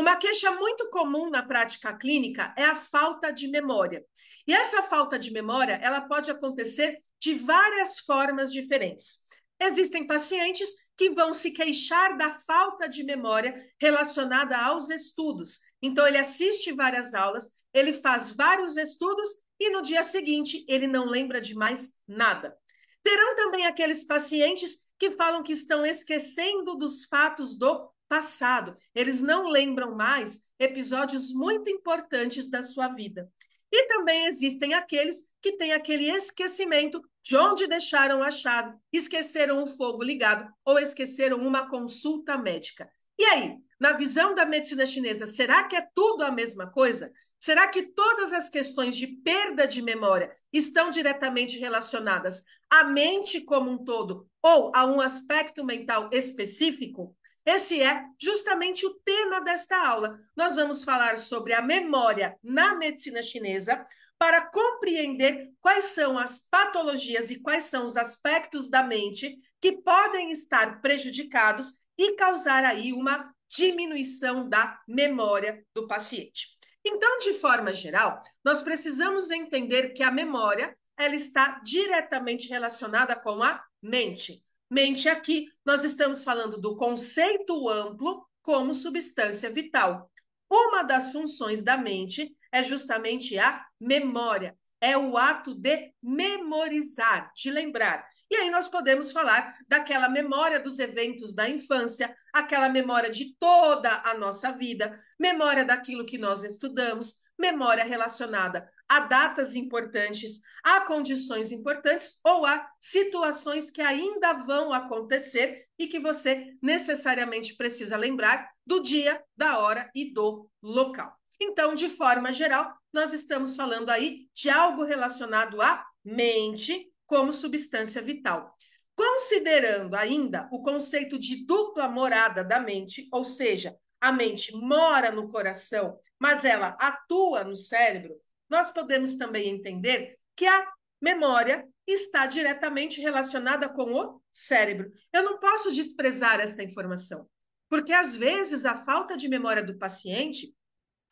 Uma queixa muito comum na prática clínica é a falta de memória. E essa falta de memória, ela pode acontecer de várias formas diferentes. Existem pacientes que vão se queixar da falta de memória relacionada aos estudos. Então, ele assiste várias aulas, ele faz vários estudos e no dia seguinte ele não lembra de mais nada. Terão também aqueles pacientes que falam que estão esquecendo dos fatos do passado. Eles não lembram mais episódios muito importantes da sua vida. E também existem aqueles que têm aquele esquecimento de onde deixaram a chave, esqueceram o fogo ligado ou esqueceram uma consulta médica. E aí, na visão da medicina chinesa, será que é tudo a mesma coisa? Será que todas as questões de perda de memória estão diretamente relacionadas à mente como um todo ou a um aspecto mental específico? Esse é justamente o tema desta aula. Nós vamos falar sobre a memória na medicina chinesa para compreender quais são as patologias e quais são os aspectos da mente que podem estar prejudicados e causar aí uma diminuição da memória do paciente. Então, de forma geral, nós precisamos entender que a memória ela está diretamente relacionada com a mente. Mente aqui, nós estamos falando do conceito amplo como substância vital. Uma das funções da mente é justamente a memória, é o ato de memorizar, de lembrar. E aí nós podemos falar daquela memória dos eventos da infância, aquela memória de toda a nossa vida, memória daquilo que nós estudamos, memória relacionada a datas importantes, a condições importantes ou a situações que ainda vão acontecer e que você necessariamente precisa lembrar do dia, da hora e do local. Então, de forma geral, nós estamos falando aí de algo relacionado à mente como substância vital. Considerando ainda o conceito de dupla morada da mente, ou seja, a mente mora no coração, mas ela atua no cérebro, nós podemos também entender que a memória está diretamente relacionada com o cérebro. Eu não posso desprezar esta informação, porque às vezes a falta de memória do paciente,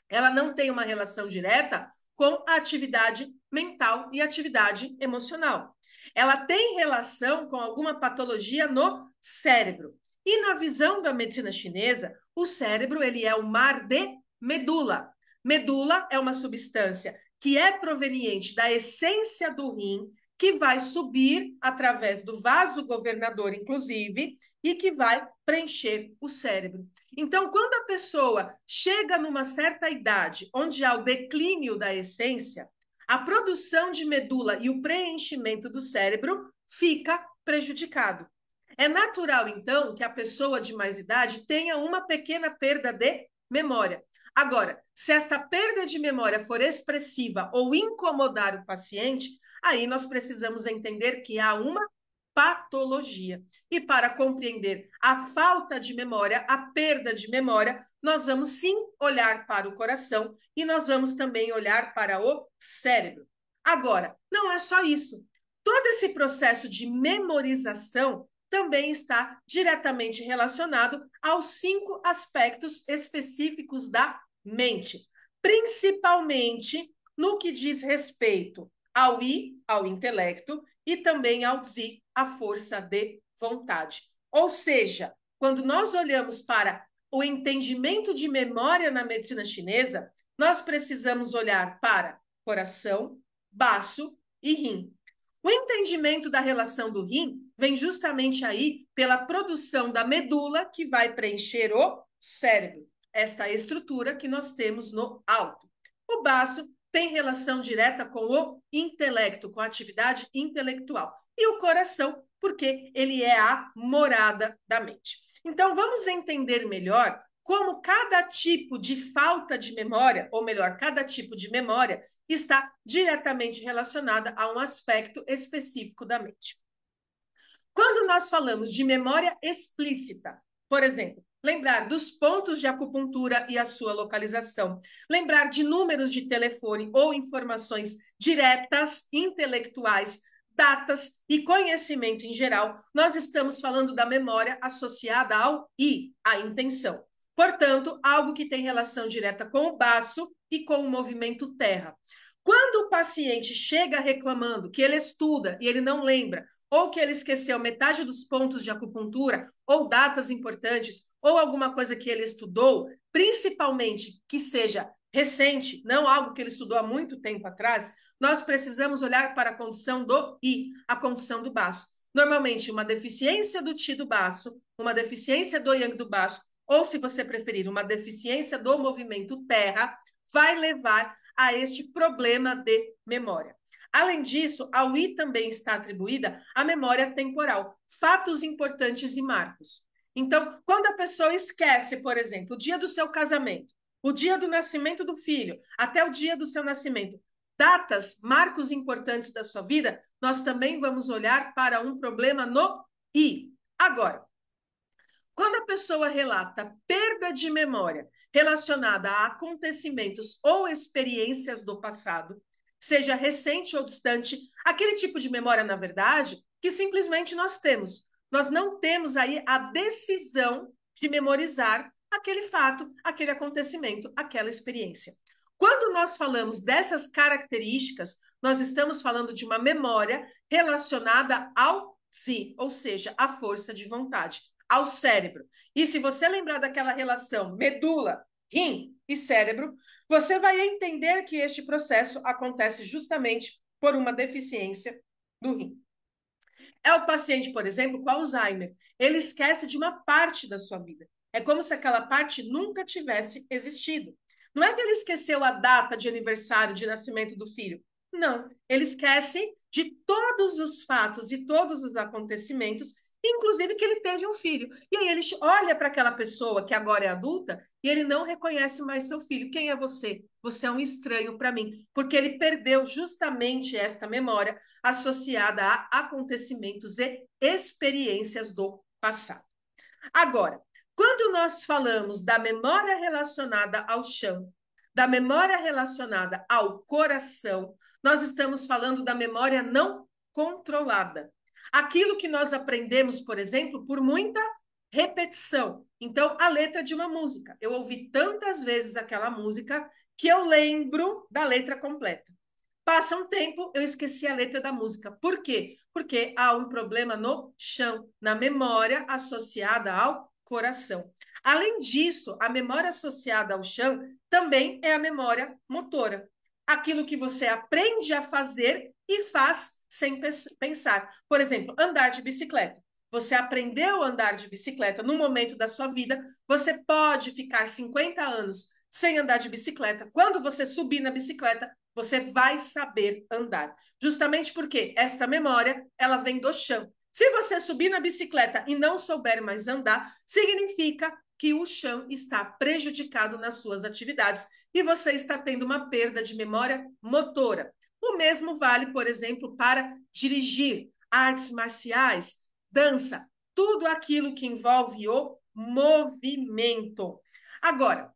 ela não tem uma relação direta com a atividade mental e atividade emocional. Ela tem relação com alguma patologia no cérebro. E na visão da medicina chinesa, o cérebro ele é um mar de medula. Medula é uma substância que é proveniente da essência do rim, que vai subir através do vaso governador, inclusive, e que vai preencher o cérebro. Então, quando a pessoa chega numa certa idade, onde há o declínio da essência, a produção de medula e o preenchimento do cérebro fica prejudicado. É natural, então, que a pessoa de mais idade tenha uma pequena perda de memória. Agora, se esta perda de memória for expressiva ou incomodar o paciente, aí nós precisamos entender que há uma patologia. E para compreender a falta de memória, a perda de memória, nós vamos sim olhar para o coração e nós vamos também olhar para o cérebro. Agora, não é só isso. Todo esse processo de memorização também está diretamente relacionado aos 5 aspectos específicos da mente, principalmente no que diz respeito ao I, ao intelecto, e também ao Zi, a força de vontade. Ou seja, quando nós olhamos para o entendimento de memória na medicina chinesa, nós precisamos olhar para coração, baço e rim. O entendimento da relação do rim vem justamente aí pela produção da medula que vai preencher o cérebro, esta estrutura que nós temos no alto. O baço tem relação direta com o intelecto, com a atividade intelectual. E o coração, porque ele é a morada da mente. Então, vamos entender melhor como cada tipo de falta de memória, ou melhor, cada tipo de memória, está diretamente relacionada a um aspecto específico da mente. Quando nós falamos de memória explícita, por exemplo, lembrar dos pontos de acupuntura e a sua localização, lembrar de números de telefone ou informações diretas, intelectuais, datas e conhecimento em geral, nós estamos falando da memória associada ao I, a intenção. Portanto, algo que tem relação direta com o baço e com o movimento terra. Quando o paciente chega reclamando que ele estuda e ele não lembra, ou que ele esqueceu metade dos pontos de acupuntura, ou datas importantes, ou alguma coisa que ele estudou, principalmente que seja recente, não algo que ele estudou há muito tempo atrás, nós precisamos olhar para a condição do I, a condição do baço. Normalmente, uma deficiência do Qi do baço, uma deficiência do Yang do baço, ou, se você preferir, uma deficiência do movimento terra, vai levar a este problema de memória. Além disso, ao I também está atribuída a memória temporal, fatos importantes e marcos. Então, quando a pessoa esquece, por exemplo, o dia do seu casamento, o dia do nascimento do filho, até o dia do seu nascimento, datas, marcos importantes da sua vida, nós também vamos olhar para um problema no I. Agora, quando a pessoa relata perda de memória relacionada a acontecimentos ou experiências do passado, seja recente ou distante, aquele tipo de memória, na verdade, que simplesmente nós temos. Nós não temos aí a decisão de memorizar aquele fato, aquele acontecimento, aquela experiência. Quando nós falamos dessas características, nós estamos falando de uma memória relacionada ao si, ou seja, à força de vontade, ao cérebro. E se você lembrar daquela relação medula, rim e cérebro, você vai entender que este processo acontece justamente por uma deficiência do rim. É o paciente, por exemplo, com Alzheimer. Ele esquece de uma parte da sua vida. É como se aquela parte nunca tivesse existido. Não é que ele esqueceu a data de aniversário de nascimento do filho. Não, ele esquece de todos os fatos e todos os acontecimentos, inclusive que ele teve um filho. E aí ele olha para aquela pessoa que agora é adulta e ele não reconhece mais seu filho. Quem é você? Você é um estranho para mim, porque ele perdeu justamente esta memória associada a acontecimentos e experiências do passado. Agora, quando nós falamos da memória relacionada ao chão, da memória relacionada ao coração, nós estamos falando da memória não controlada. Aquilo que nós aprendemos, por exemplo, por muita repetição. Então, a letra de uma música. Eu ouvi tantas vezes aquela música que eu lembro da letra completa. Passa um tempo, eu esqueci a letra da música. Por quê? Porque há um problema no chão, na memória associada ao coração. Além disso, a memória associada ao chão também é a memória motora. Aquilo que você aprende a fazer e faz sem pensar. Por exemplo, andar de bicicleta. Você aprendeu a andar de bicicleta no momento da sua vida, você pode ficar 50 anos sem andar de bicicleta. Quando você subir na bicicleta, você vai saber andar. Justamente porque esta memória, ela vem do chão. Se você subir na bicicleta e não souber mais andar, significa que o chão está prejudicado nas suas atividades e você está tendo uma perda de memória motora. O mesmo vale, por exemplo, para dirigir, artes marciais, dança, tudo aquilo que envolve o movimento. Agora,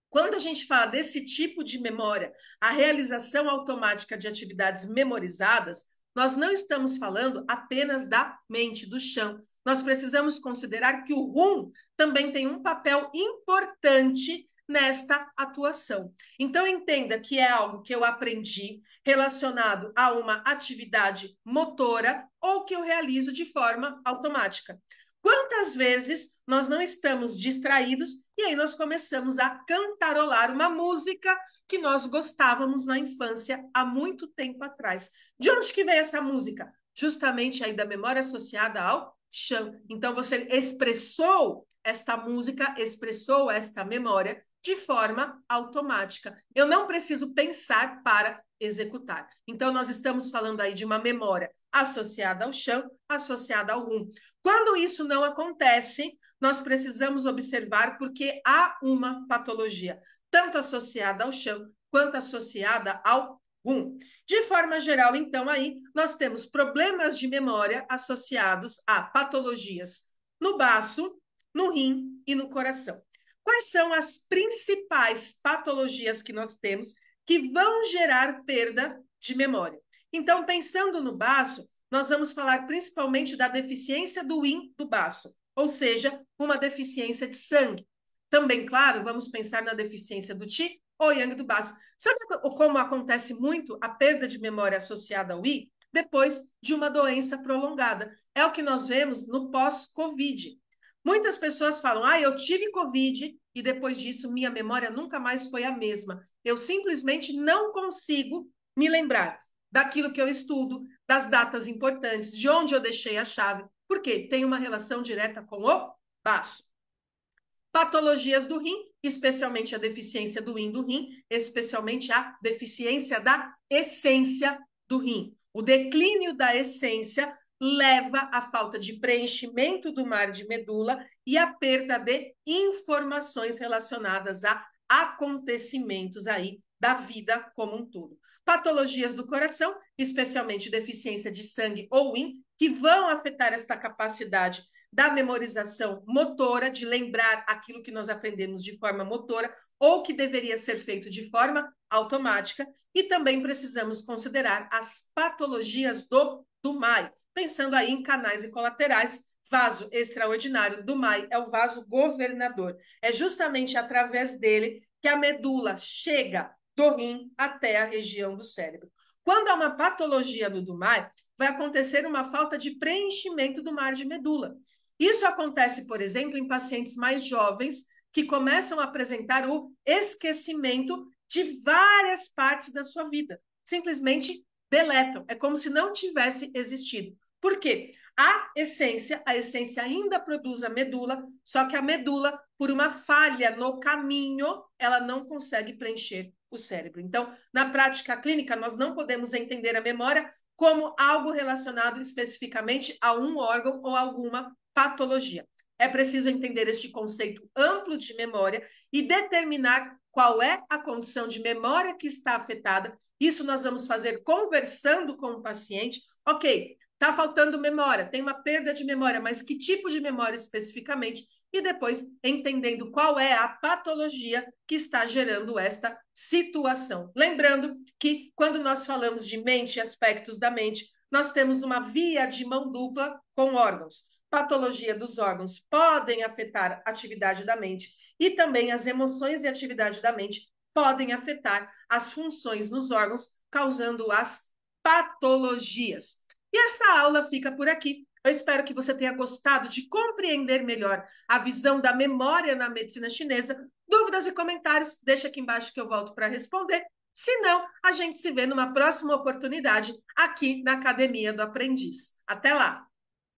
quando a gente fala desse tipo de memória, a realização automática de atividades memorizadas, nós não estamos falando apenas da mente, do chão. Nós precisamos considerar que o RUM também tem um papel importante nesta atuação. Então, entenda que é algo que eu aprendi relacionado a uma atividade motora ou que eu realizo de forma automática. Quantas vezes nós não estamos distraídos e aí nós começamos a cantarolar uma música que nós gostávamos na infância há muito tempo atrás. De onde que veio essa música? Justamente aí da memória associada ao chão. Então você expressou esta música, expressou esta memória de forma automática. Eu não preciso pensar para executar. Então nós estamos falando aí de uma memória associada ao chão, associada ao rum. Quando isso não acontece, nós precisamos observar porque há uma patologia, tanto associada ao chão quanto associada ao rum. De forma geral, então, aí nós temos problemas de memória associados a patologias no baço, no rim e no coração. Quais são as principais patologias que nós temos que vão gerar perda de memória? Então, pensando no baço, nós vamos falar principalmente da deficiência do yin do baço, ou seja, uma deficiência de sangue. Também, claro, vamos pensar na deficiência do Qi ou Yang do baço. Sabe como acontece muito a perda de memória associada ao I? Depois de uma doença prolongada. É o que nós vemos no pós-Covid. Muitas pessoas falam, eu tive Covid e depois disso minha memória nunca mais foi a mesma. Eu simplesmente não consigo me lembrar daquilo que eu estudo, das datas importantes, de onde eu deixei a chave, porque tem uma relação direta com o baço. Patologias do rim, especialmente a deficiência do rim do rim, especialmente a deficiência da essência do rim. O declínio da essência leva à falta de preenchimento do mar de medula e à perda de informações relacionadas a acontecimentos aí da vida como um todo. Patologias do coração, especialmente deficiência de sangue ou rim, que vão afetar esta capacidade da memorização motora, de lembrar aquilo que nós aprendemos de forma motora ou que deveria ser feito de forma automática. E também precisamos considerar as patologias do MAI, pensando aí em canais e colaterais. Vaso extraordinário do MAI é o vaso governador. É justamente através dele que a medula chega do rim até a região do cérebro. Quando há uma patologia do DUMAI, vai acontecer uma falta de preenchimento do mar de medula. Isso acontece, por exemplo, em pacientes mais jovens que começam a apresentar o esquecimento de várias partes da sua vida. Simplesmente deletam. É como se não tivesse existido. Por quê? A essência ainda produz a medula, só que a medula, por uma falha no caminho, ela não consegue preencher o cérebro. Então, na prática clínica, nós não podemos entender a memória como algo relacionado especificamente a um órgão ou alguma patologia. É preciso entender este conceito amplo de memória e determinar qual é a condição de memória que está afetada. Isso nós vamos fazer conversando com o paciente. Ok, está faltando memória, tem uma perda de memória, mas que tipo de memória especificamente? E depois entendendo qual é a patologia que está gerando esta situação. Lembrando que quando nós falamos de mente e aspectos da mente, nós temos uma via de mão dupla com órgãos. Patologia dos órgãos podem afetar a atividade da mente e também as emoções e atividade da mente podem afetar as funções nos órgãos, causando as patologias. E essa aula fica por aqui. Eu espero que você tenha gostado de compreender melhor a visão da memória na medicina chinesa. Dúvidas e comentários, deixa aqui embaixo que eu volto para responder. Se não, a gente se vê numa próxima oportunidade aqui na Academia do Aprendiz. Até lá!